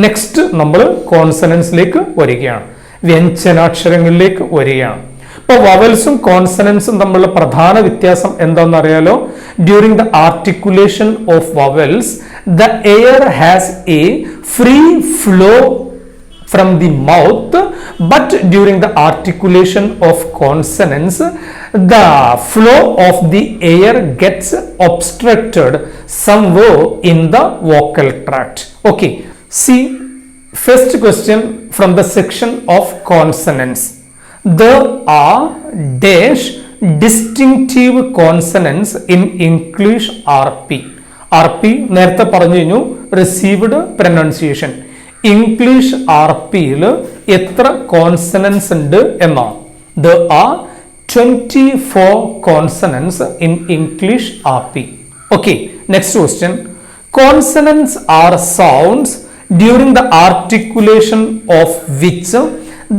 Next നമ്മൾ കോൺസണൻസിലേക്ക് വരികയാണ്, വ്യഞ്ജനാക്ഷരങ്ങളിലേക്ക് വരികയാണ്. ഇപ്പോൾ വവൽസും കോൺസണൻസും തമ്മിലുള്ള പ്രധാന വ്യത്യാസം എന്താണെന്ന് അറിയാലോ? During the articulation of vowels the air has A free flow from the mouth, but during the articulation of consonants the flow of the air gets obstructed somewhere in the vocal tract. Okay, see first question from the section of consonants. There are dash distinctive consonants in English RP. RP നേരത്തെ പറഞ്ഞു കഴിഞ്ഞു, received pronunciation. English R പിയിൽ എത്ര consonants ഉണ്ട് എന്നാണ്. There are 24 consonants in English RP. Okay, next question. Consonants are sounds during the articulation of which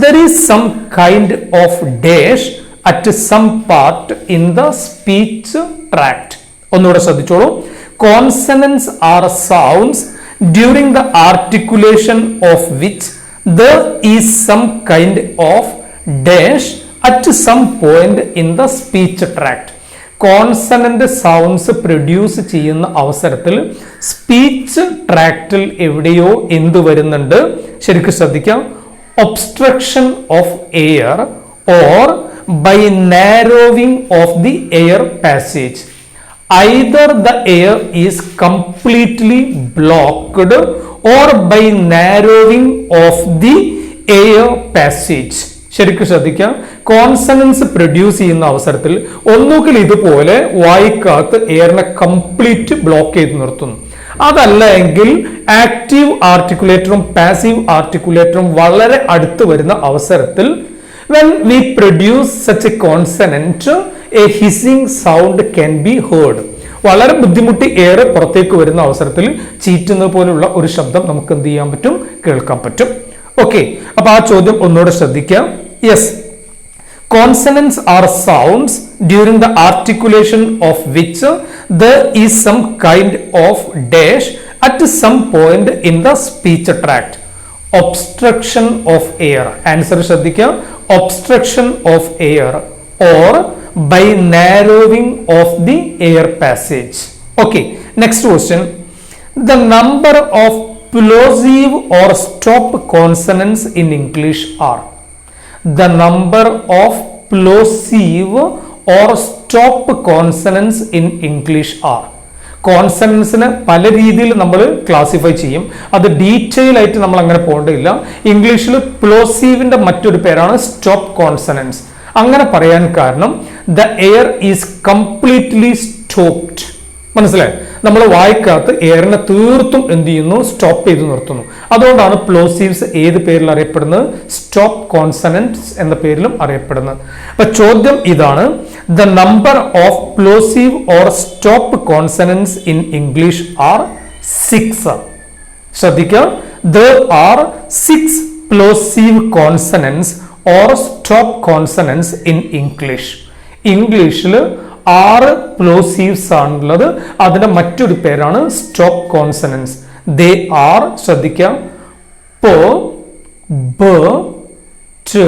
there is some kind of dash at some part in the speech tract. ഒന്നുകൂടെ ശ്രദ്ധിച്ചോളൂ. Consonants are sounds during the articulation of which there is some kind of dash at some point in the speech tract. Consonant sounds produce ചെയ്യുന്ന അവസരത്തിൽ speech ട്രാക്റ്റിൽ എവിടെയോ എന്ത് വരുന്നുണ്ട്? ശരിക്കും ശ്രദ്ധിക്കാം. Obstruction of air or by നാരോവിംഗ് of the air passage. Either the air is completely blocked or by narrowing of the air passage. ശരിക്കും ശ്രദ്ധിക്കാം. Consonants produce ചെയ്യുന്ന അവസരത്തിൽ ഒന്നുകിൽ ഇതുപോലെ വായിക്കകത്ത് എയറിനെ കംപ്ലീറ്റ് ബ്ലോക്ക് ചെയ്ത് നിർത്തുന്നു, അതല്ല എങ്കിൽ ആക്റ്റീവ് ആർട്ടിക്കുലേറ്ററും പാസീവ് ആർട്ടിക്കുലേറ്ററും വളരെ അടുത്ത് വരുന്ന അവസരത്തിൽ when we produce such a consonant a hissing sound can be heard. വളരെ ബുദ്ധിമുട്ടി എയർ പുറത്തേക്ക് വരുന്ന അവസരത്തിൽ ചീറ്റുന്നത് പോലുള്ള ഒരു ശബ്ദം നമുക്ക് എന്ത് ചെയ്യാൻ പറ്റും? കേൾക്കാൻ പറ്റും. ഓക്കെ, അപ്പൊ ആ ചോദ്യം ഒന്നുകൂടെ ശ്രദ്ധിക്കാം. Yes, consonants are sounds during the articulation of which there is some kind of dash at some point in the speech tract. Obstruction of air. Answer ശ്രദ്ധിക്കാം. Obstruction of air or by narrowing of the air passage. Okay, next question. The number of plosive or stop consonants in English are. The number of plosive or stop consonants in English are. കോൺസണൻസിന് പല രീതിയിൽ നമ്മൾ classify ചെയ്യും. അത് detail ആയിട്ട് നമ്മൾ അങ്ങനെ പോകേണ്ടതില്ല. ഇംഗ്ലീഷിൽ പ്ലോസീവിന്റെ മറ്റൊരു പേരാണ് സ്റ്റോപ്പ് കോൺസണൻസ്. അങ്ങനെ പറയാൻ കാരണം the air is completely stopped. മനസ്സിലായി? നമ്മൾ വായിക്കകത്ത് എയറിനെ തീർത്തും എന്ത് ചെയ്യുന്നു? സ്റ്റോപ്പ് ചെയ്ത് നിർത്തുന്നു. അതുകൊണ്ടാണ് പ്ലോസീവ്സ് ഏത് പേരിൽ അറിയപ്പെടുന്നത്? സ്റ്റോപ്പ് കോൺസണൻസ് എന്ന പേരിലും അറിയപ്പെടുന്നത്. അപ്പൊ ചോദ്യം ഇതാണ്, the number of plosive or stop consonants in English R 6. ശ്രദ്ധിക്കുക, there are 6 plosive consonants or stop consonants in English. ഇംഗ്ലീഷിൽ 6 പ്ലോസീവ്സ് ആണുള്ളത്. അതിന്റെ മറ്റൊരു പേരാണ് സ്റ്റോപ്പ് കോൺസണൻസ്. ദേ ആർ, ശ്രദ്ധിക്കാം, പ, ബ, ട്,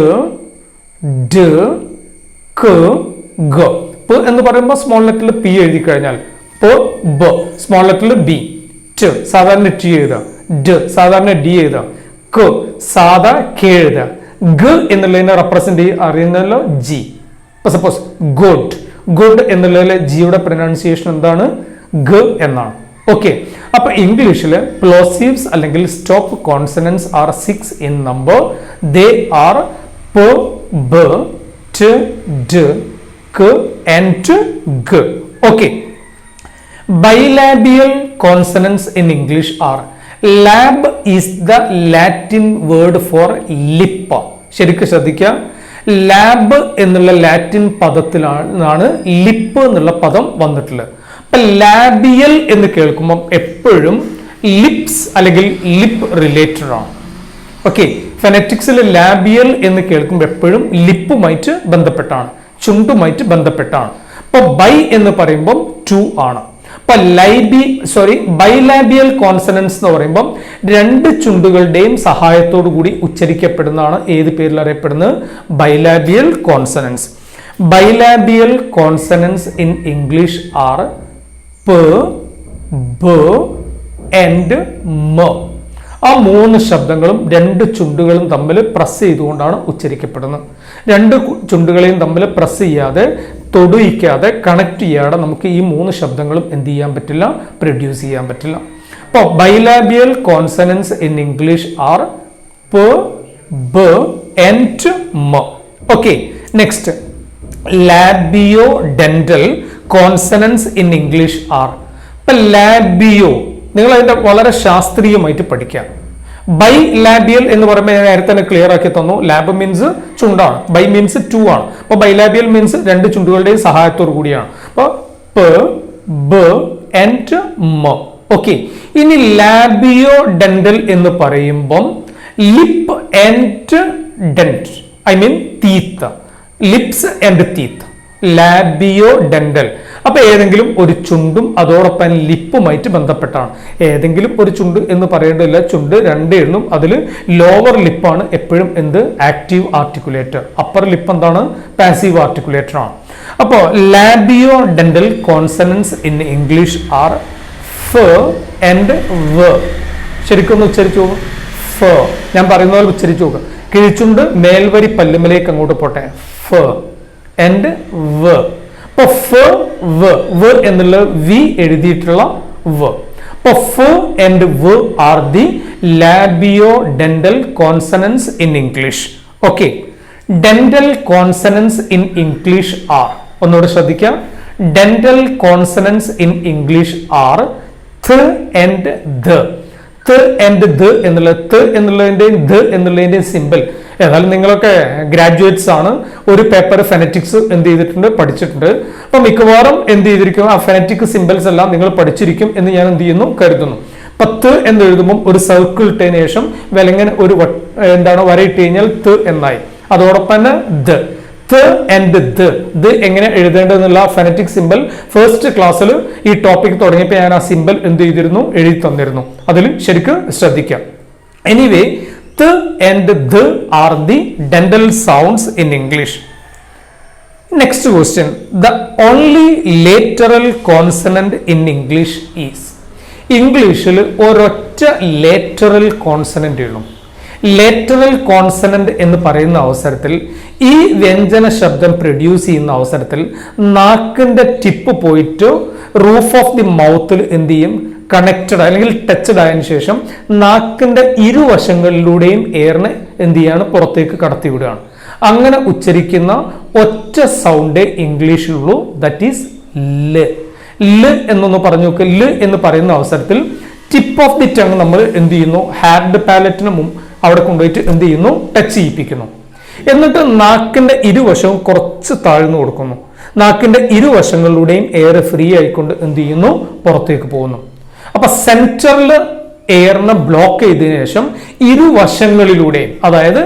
ഡ, ക, ഗ. പ എന്ന് പറയുമ്പോൾ സ്മോൾ ലെറ്ററിൽ പി എഴുതി കഴിഞ്ഞാൽ പ, ബ, സ്മോൾ ലെറ്ററിൽ ബി, ട് സാധാരണ ടി എഴുതാം, ഡ സാധാരണ ഡി എഴുതാം, ക സാധാ കെ എഴുതാം, ഗ എന്നുള്ളതിനെ represent അറിയുന്നല്ലോ G. Suppose good, good എന്നുള്ളതിലെ ജിയുടെ പ്രൊനൗൺസിയേഷൻ എന്താണ്? ഗ എന്നാണ്. ഓക്കെ, അപ്പൊ ഇംഗ്ലീഷില് പ്ലോസീവ്സ് അല്ലെങ്കിൽ stop consonants R 6 in number. They are പ, ബ, ട്, ഡ, ക ആൻഡ് ഗ. Okay, ബൈലാബിയൽ consonants in English R. Lab is the Latin word for lip. ശരിക്കും ശ്രദ്ധിക്കുക, ലാബ് എന്നുള്ള ലാറ്റിൻ പദത്തിലാണ് ലിപ്പ് എന്നുള്ള പദം വന്നിട്ടുള്ളത്. അപ്പൊ ലാബിയൽ എന്ന് കേൾക്കുമ്പോൾ എപ്പോഴും ലിപ്സ് അല്ലെങ്കിൽ ലിപ്പ് റിലേറ്റഡ് ആണ്. ഓക്കെ, ഫെനറ്റിക്സിൽ ലാബിയൽ എന്ന് കേൾക്കുമ്പോൾ എപ്പോഴും ലിപ്പുമായിട്ട് ബന്ധപ്പെട്ടാണ്, ചുണ്ടുമായിട്ട് ബന്ധപ്പെട്ടാണ്. അപ്പൊ ബൈ എന്ന് പറയുമ്പോൾ 2 ആണ്. ബൈലാബിയൽ കോൺസണൻസ് എന്ന് പറയുമ്പോൾ രണ്ട് ചുണ്ടുകളുടെയും സഹായത്തോടു കൂടി ഉച്ചരിക്കപ്പെടുന്നതാണ് ഏത് പേരിൽ അറിയപ്പെടുന്നത്? ബൈലാബിയൽ consonants. ബൈലാബിയൽ consonants in English R പ, ബ ആൻഡ് മ. ആ മൂന്ന് ശബ്ദങ്ങളും രണ്ട് ചുണ്ടുകളും തമ്മിൽ പ്രസ് ചെയ്തുകൊണ്ടാണ് ഉച്ചരിക്കപ്പെടുന്നത്. രണ്ട് ചുണ്ടുകളെയും തമ്മിൽ പ്രസ് ചെയ്യാതെ, തൊടുയിക്കാതെ, കണക്ട് ചെയ്യാതെ നമുക്ക് ഈ മൂന്ന് ശബ്ദങ്ങളും എന്ത് ചെയ്യാൻ പറ്റില്ല? പ്രൊഡ്യൂസ് ചെയ്യാൻ പറ്റില്ല. അപ്പോൾ ബൈലാബിയൽ കോൺസണൻസ് ഇൻ ഇംഗ്ലീഷ് ആർ പ, ബ ആൻഡ് മ. Okay, next ലാബിയോ dental consonants in English R. ഇപ്പൊ ലാബിയോ നിങ്ങൾ അതിന്റെ വളരെ ശാസ്ത്രീയമായിട്ട് പഠിക്കാം. ബൈലാബിയൽ എന്ന് പറയുമ്പോൾ ഞാൻ നേരത്തെ തന്നെ ക്ലിയർ ആക്കി തന്നു. Lab means ചുണ്ടാണ്, by means to ആണ്. അപ്പൊ ബൈലാബിയൽ മീൻസ് രണ്ട് ചുണ്ടുകളുടെയും സഹായത്തോടു കൂടിയാണ്. അപ്പൊ പ, ബ ആൻഡ് മ. ഓക്കെ, ഇനി ലാബിയോ ഡെന്റൽ എന്ന് പറയുമ്പം lip and dent, I mean teeth, lips and teeth, ലാബിയോ dental. അപ്പൊ ഏതെങ്കിലും ഒരു ചുണ്ടും അതോടൊപ്പം ലിപ്പുമായിട്ട് ബന്ധപ്പെട്ടാണ്. ഏതെങ്കിലും ഒരു ചുണ്ട് എന്ന് പറയേണ്ടതില്ല, ചുണ്ട് രണ്ടേ ഉള്ളൂ. അതിൽ ലോവർ ലിപ്പാണ് എപ്പോഴും എന്ത്? ആക്റ്റീവ് ആർട്ടിക്കുലേറ്റർ. അപ്പർ ലിപ്പ് എന്താണ്? പാസീവ് ആർട്ടിക്കുലേറ്റർ ആണ്. അപ്പോൾ ലാബിയോ dental consonants in English R ഫ ആൻഡ് വ. ശരിക്കും ഉച്ചരിച്ചു നോക്കും. ഫ, ഞാൻ പറയുന്ന പോലെ ഉച്ചരിച്ചു നോക്കുക. കിഴിച്ചുണ്ട് മേൽവരി പല്ലുമലേക്ക് അങ്ങോട്ട് പോട്ടെ. ഫ ആൻഡ് വ. അപ്പൊ ഫ്, വ എന്നുള്ള വി എഴുതിയിട്ടുള്ള വ. അപ്പൊ ഫ് ആൻഡ് വ are the ലാബിയോ dental consonants in English. Okay, dental consonants in English R. ഒന്നുകൂടെ ശ്രദ്ധിക്കാം. Dental consonants in English R th and th. th and th എന്നുള്ള th എന്നുള്ളതിന്റെയും th എന്നുള്ളതിന്റെയും സിമ്പിൾ, ഏതായാലും നിങ്ങളൊക്കെ ഗ്രാജുവേറ്റ്സ് ആണ്, ഒരു പേപ്പർ ഫെനറ്റിക്സ് എന്ത് ചെയ്തിട്ടുണ്ട്? പഠിച്ചിട്ടുണ്ട്. അപ്പൊ മിക്കവാറും എന്ത് ചെയ്തിരിക്കും? ആ ഫെനറ്റിക് സിമ്പിൾസ് എല്ലാം നിങ്ങൾ പഠിച്ചിരിക്കും എന്ന് ഞാൻ എന്ത് ചെയ്യുന്നു? കരുതുന്നു. 10 എന്ന് എഴുതുമ്പോൾ ഒരു സർക്കിൾ ഇട്ടതിന് ശേഷം വിലങ്ങനെ ഒരു വരയിട്ട് കഴിഞ്ഞാൽ th എന്നായി. അതോടൊപ്പം തന്നെ th, th ആൻഡ് th എങ്ങനെ എഴുതേണ്ടതെന്നുള്ള ഫെനറ്റിക് സിമ്പിൾ ഫസ്റ്റ് ക്ലാസ്സിൽ ഈ ടോപ്പിക് തുടങ്ങിയപ്പോൾ ഞാൻ ആ സിമ്പിൾ എന്ത് ചെയ്തിരുന്നു? എഴുതി തന്നിരുന്നു. അതിൽ ശരിക്കും ശ്രദ്ധിക്കാം. Anyway, th and th are the dental sounds in English. Next question. The only lateral consonant in English is. ഇംഗ്ലീഷിൽ ഒരൊറ്റ ലേറ്ററൽ കോൺസണന്റ് ഉള്ളൂ. ലേറ്ററൽ കോൺസണന്റ് എന്ന് പറയുന്ന അവസരത്തിൽ, ഈ വ്യഞ്ജന ശബ്ദം പ്രൊഡ്യൂസ് ചെയ്യുന്ന അവസരത്തിൽ നാക്കിന്റെ ടിപ്പ് പോയിട്ട് റൂഫ് ഓഫ് ദി മൗത്തിൽ എന്ത് ചെയ്യും? കണക്റ്റഡ് അല്ലെങ്കിൽ ടച്ചഡ് ആയതിനു ശേഷം നാക്കിന്റെ ഇരുവശങ്ങളിലൂടെയും എയറിനെ എന്ത് ചെയ്യാണ്? പുറത്തേക്ക് കടത്തിവിടുകയാണ്. അങ്ങനെ ഉച്ചരിക്കുന്ന ഒറ്റ സൗണ്ടേ ഇംഗ്ലീഷിലുള്ളൂ. ദാറ്റ് ഈസ് ല്. ല് എന്നൊന്ന് പറഞ്ഞു നോക്ക്. ല് എന്ന് പറയുന്ന അവസരത്തിൽ ടിപ്പ് ഓഫ് ദി ടങ് നമ്മൾ എന്ത് ചെയ്യുന്നു? ഹാർഡ് പാലറ്റിന് അവിടെ കൊണ്ടുപോയിട്ട് എന്ത് ചെയ്യുന്നു? ടച്ച് ചെയ്യിപ്പിക്കുന്നു. എന്നിട്ട് നാക്കിന്റെ ഇരുവശവും കുറച്ച് താഴ്ന്നു കൊടുക്കുന്നു. നാക്കിന്റെ ഇരുവശങ്ങളിലൂടെയും എയർ ഫ്രീ ആയിക്കൊണ്ട് എന്ത് ചെയ്യുന്നു? പുറത്തേക്ക് പോകുന്നു. അപ്പൊ സെന്ററിൽ എയറിനെ ബ്ലോക്ക് ചെയ്തതിനു ശേഷം ഇരുവശങ്ങളിലൂടെയും, അതായത്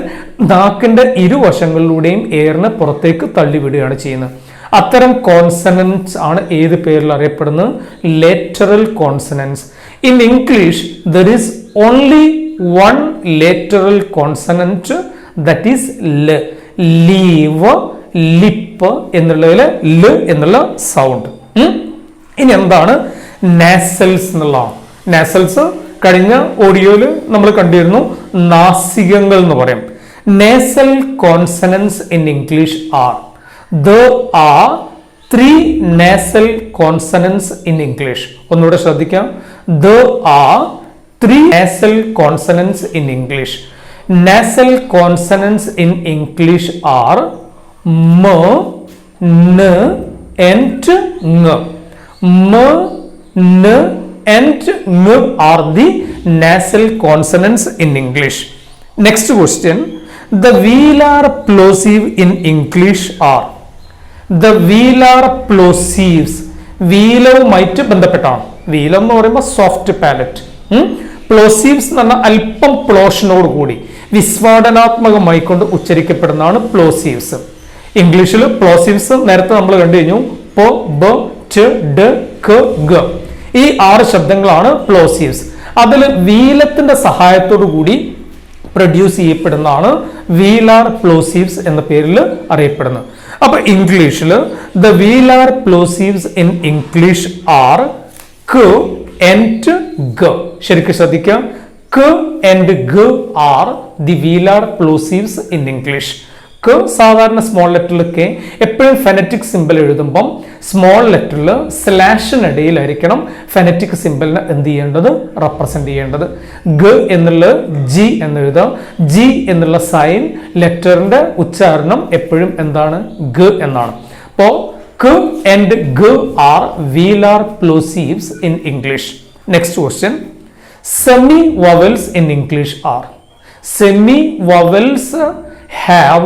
നാക്കിന്റെ ഇരുവശങ്ങളിലൂടെയും എയറിനെ പുറത്തേക്ക് തള്ളിവിടുകയാണ് ചെയ്യുന്നത്. അത്തരം കോൺസണൻസ് ആണ് ഏത് പേരിൽ അറിയപ്പെടുന്നത്? Lateral consonants. In English there is only one lateral consonant, that is ല. ലീവ്, ലിപ്പ് എന്നുള്ളതിൽ ല എന്നുള്ള സൗണ്ട്. ഇനി എന്താണ് നാസൽസ് എന്നുള്ളതാണ്? നാസൽസ് കഴിഞ്ഞ ഓഡിയോയിൽ നമ്മൾ കണ്ടിരുന്നു. നാസികങ്ങൾ എന്ന് പറയും. Nasal consonants in English R. There are 3 nasal consonants in English. ഒന്നുകൂടെ ശ്രദ്ധിക്കാം. There are 3 nasal consonants in English. Nasal consonants in English are m, n and ng. M, n and ng are the nasal consonants in English. Next question. The velar plosive in English are. The velar plosives. വീലവുമായിട്ട് ബന്ധപ്പെട്ടാണ്. വീലം എന്ന് പറയുമ്പോൾ soft palette. പ്ലോസീവ്സ് എന്ന് പറഞ്ഞാൽ അല്പം പ്ലോഷനോട് കൂടി വിസ്ഫോടനാത്മകമായി കൊണ്ട് ഉച്ചരിക്കപ്പെടുന്നതാണ് പ്ലോസീവ്സ്. ഇംഗ്ലീഷിൽ പ്ലോസീവ്സ് നേരത്തെ നമ്മൾ കണ്ടു കഴിഞ്ഞു. പ, ബ, ട്, ഡ, ക, ഗ. ഈ 6 ശബ്ദങ്ങളാണ് പ്ലോസീവ്സ്. അതിൽ വീലത്തിന്റെ സഹായത്തോടു കൂടി പ്രൊഡ്യൂസ് ചെയ്യപ്പെടുന്നതാണ് വീലാർ പ്ലോസീവ്സ് എന്ന പേരിൽ അറിയപ്പെടുന്നത്. അപ്പൊ ഇംഗ്ലീഷിൽ ദ വീലാർ പ്ലോസീവ്സ് ഇൻ ഇംഗ്ലീഷ് ആർ ക ആൻഡ് ഗ. ശരിക്കും ശ്രദ്ധിക്കാം, ക ആൻഡ് ഗ ആർ ദി വീലാർ പ്ലോസീവ്സ് ഇൻ ഇംഗ്ലീഷ്. ക സാധാരണ സ്മോൾ ലെറ്ററിൽ കെ, എപ്പോഴും ഫെനറ്റിക് സിമ്പിൾ എഴുതുമ്പം സ്മോൾ ലെറ്ററിൽ സ്ലാഷിനിടയിലായിരിക്കണം ഫെനറ്റിക് സിമ്പിളിനെ എന്ത് ചെയ്യേണ്ടത്, റെപ്രസെന്റ് ചെയ്യേണ്ടത്. ഗ എന്നുള്ള ജി എന്നെഴുതാം. ജി എന്നുള്ള സൈൻ ലെറ്ററിന്റെ ഉച്ചാരണം എപ്പോഴും എന്താണ്, ഗ എന്നാണ്. അപ്പോ ക ആൻഡ് ഗ R വീലാർ പ്ലോസീവ്സ് in English. Next question, semi vowels in English R. Semi vowels have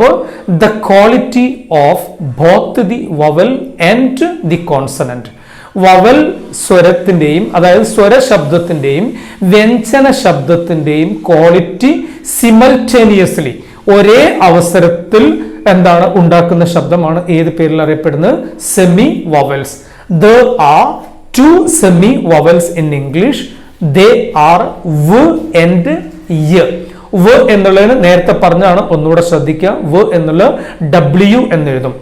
the quality of both the vowel and the consonant. Vowel സ്വരത്തിന്റെയും അതായത് സ്വരശബ്ദത്തിന്റെയും വ്യഞ്ജന ശബ്ദത്തിന്റെയും ക്വാളിറ്റി സിമൾട്ടേനിയസ്ലി ഒരേ അവസരത്തിൽ എന്താണ് ഉണ്ടാക്കുന്ന ശബ്ദമാണ് ഏത് പേരിൽ അറിയപ്പെടുന്നത്, semi vowels. There are 2 semi vowels in English. They are v and y. വ എന്നുള്ളതിന് നേരത്തെ പറഞ്ഞാണ്, ഒന്നുകൂടെ ശ്രദ്ധിക്കുക. വ എന്നുള്ള ഡബ്ല്യു എന്നെഴുതും.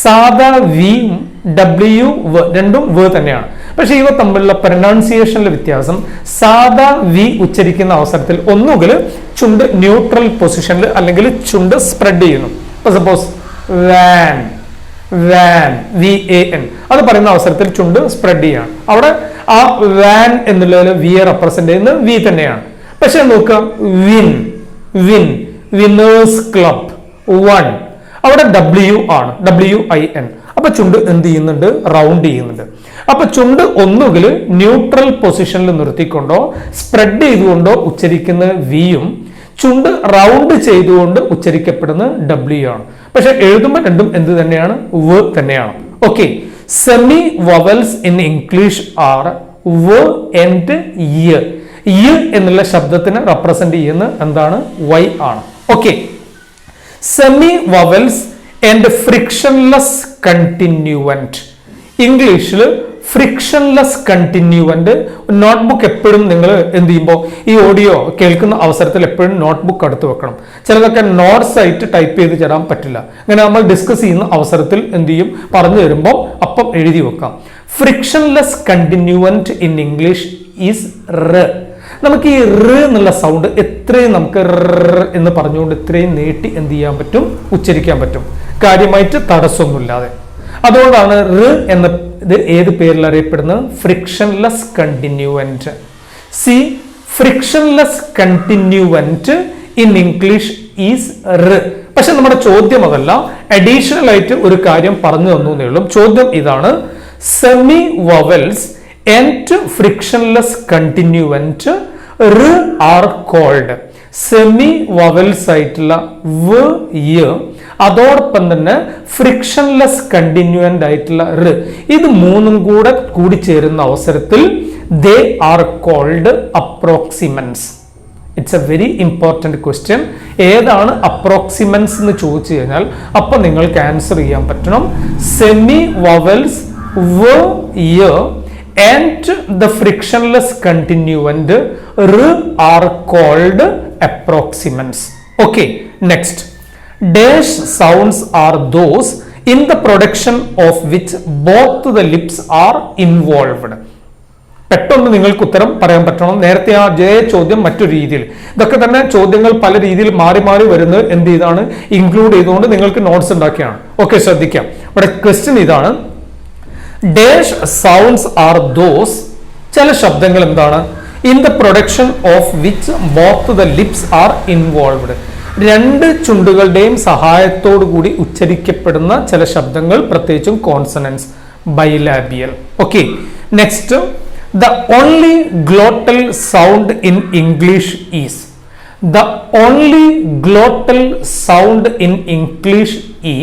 സാധാ വിയും ഡബ്ല്യു രണ്ടും വ തന്നെയാണ്. പക്ഷെ ഇവ തമ്മിലുള്ള പ്രൊനൗൺസിയേഷനിലെ വ്യത്യാസം, സാധാ വി ഉച്ചരിക്കുന്ന അവസരത്തിൽ ഒന്നുകിൽ ചുണ്ട് ന്യൂട്രൽ പൊസിഷനിൽ അല്ലെങ്കിൽ ചുണ്ട് സ്പ്രെഡ് ചെയ്യുന്നു. സപ്പോസ് വാൻ, വാൻ, VAN അത് പറയുന്ന അവസരത്തിൽ ചുണ്ട് സ്പ്രെഡ് ചെയ്യാണ്. അവിടെ ആ വാൻ എന്നുള്ളതിൽ വി റെപ്രസെന്റ് ചെയ്യുന്നത് വി തന്നെയാണ്. പക്ഷെ നോക്കുക, win, win, winners club, one, അവിടെ ഡബ്ല്യു ആണ്, WIN. അപ്പൊ ചുണ്ട് എന്ത് ചെയ്യുന്നുണ്ട്, റൗണ്ട് ചെയ്യുന്നുണ്ട്. അപ്പൊ ചുണ്ട് ഒന്നുകിൽ ന്യൂട്രൽ പൊസിഷനിൽ നിർത്തിക്കൊണ്ടോ സ്പ്രെഡ് ചെയ്തുകൊണ്ടോ ഉച്ചരിക്കുന്ന വിയും ചുണ്ട് റൗണ്ട് ചെയ്തുകൊണ്ട് ഉച്ചരിക്കപ്പെടുന്ന ഡബ്ല്യു ആണ്. പക്ഷെ എഴുതുമ്പോൾ രണ്ടും എന്ത് തന്നെയാണ്, വ തന്നെയാണ്. Okay, semi vowels in English R വ ആൻഡ് യ. യ എന്നുള്ള ശബ്ദത്തിന് റെപ്രസെന്റ് ചെയ്യുന്ന എന്താണ്, വൈ ആണ്. Okay, semi vowels and frictionless കണ്ടിന്യൂവന്റ്. ഇംഗ്ലീഷിൽ ഫ്രിക്ഷൻലെസ് കണ്ടിന്യൂവന്റ്. നോട്ട്ബുക്ക് എപ്പോഴും നിങ്ങൾ എന്ത് ചെയ്യുമ്പോൾ ഈ ഓഡിയോ കേൾക്കുന്ന അവസരത്തിൽ എപ്പോഴും നോട്ട്ബുക്ക് അടുത്ത് വെക്കണം. ചിലതൊക്കെ നോട്ട്സ് ആയിട്ട് ടൈപ്പ് ചെയ്ത് തരാൻ പറ്റില്ല. അങ്ങനെ നമ്മൾ ഡിസ്കസ് ചെയ്യുന്ന അവസരത്തിൽ എന്ത് ചെയ്യും, പറഞ്ഞു തരുമ്പോൾ അപ്പം എഴുതി വെക്കാം. ഫ്രിക്ഷൻലെസ് കണ്ടിന്യൂവന്റ് ഇൻ ഇംഗ്ലീഷ് ഈസ് ർ. നമുക്ക് ഈ ർ എന്നുള്ള സൗണ്ട് എത്രയും നമുക്ക് എന്ന് പറഞ്ഞുകൊണ്ട് ഇത്രയും നീട്ടി എന്ത് ചെയ്യാൻ പറ്റും, ഉച്ചരിക്കാൻ പറ്റും, കാര്യമായിട്ട് തടസ്സമൊന്നുമില്ലാതെ. അതുകൊണ്ടാണ് ർ എന്ന ഇത് ഏത് പേരിൽ അറിയപ്പെടുന്നത്, frictionless കണ്ടിന്യൂവന്റ്. C, frictionless കണ്ടിന്യൂവന്റ് in English is ർ. പക്ഷെ നമ്മുടെ ചോദ്യം അതല്ല, അഡീഷണൽ ആയിട്ട് ഒരു കാര്യം പറഞ്ഞു തന്നേ ഉള്ളൂ. ചോദ്യം ഇതാണ്, സെമി വവൽസ് ആൻഡ് ഫ്രിക്ഷൻലെസ് കണ്ടിന്യൂവന്റ് ർ ആർ കോൾഡ്. സെമി വവൽസ് ആയിട്ടുള്ള വ, യ, അതോടൊപ്പം തന്നെ ഫ്രിക്ഷൻലെസ് കണ്ടിന്യൂവന്റ് ആയിട്ടുള്ള ർ, ഇത് മൂന്നും കൂടെ കൂടിച്ചേരുന്ന അവസരത്തിൽ they are called അപ്രോക്സിമൻസ്. It's A very important question. ഏതാണ് അപ്രോക്സിമൻസ് എന്ന് ചോദിച്ചു കഴിഞ്ഞാൽ അപ്പൊ നിങ്ങൾക്ക് ആൻസർ ചെയ്യാൻ പറ്റണം, സെമി വവൽസ് വ, യ and the frictionless continuant r are called approximants. Okay, next, dash sounds are those in the production of which both the lips are involved. പെട്ടെന്ന് നിങ്ങൾക്ക് ഉത്തരം പറയാൻ പറ്റണം. നേരത്തെ ആ ചോദ്യം മറ്റൊരു രീതിയിൽ, ഇതൊക്കെ തന്നെ ചോദ്യങ്ങൾ പല രീതിയിൽ മാറി മാറി വരുന്നത് എന്ത് ചെയ്താണ്, ഇൻക്ലൂഡ് ചെയ്തുകൊണ്ട് നിങ്ങൾക്ക് നോട്ട്സ് ഉണ്ടാക്കിയാണ്. ഓക്കെ, ശ്രദ്ധിക്കാം. ഇവിടെ ക്വസ്റ്റ്യൻ ഇതാണ്, ഡാഷ് സൗണ്ട്സ് ആർ ദോസ്, ചില ശബ്ദങ്ങൾ എന്താണ്, in the production of which both the lips R involved. രണ്ട് ചുണ്ടുകളുടെയും സഹായത്തോടു കൂടി ഉച്ചരിക്കപ്പെടുന്ന ചില ശബ്ദങ്ങൾ, പ്രത്യേകിച്ചും consonants, ബൈലാബിയൽ. Okay, next, the only ഗ്ലോട്ടൽ sound in English is. The only ഗ്ലോട്ടൽ sound in English is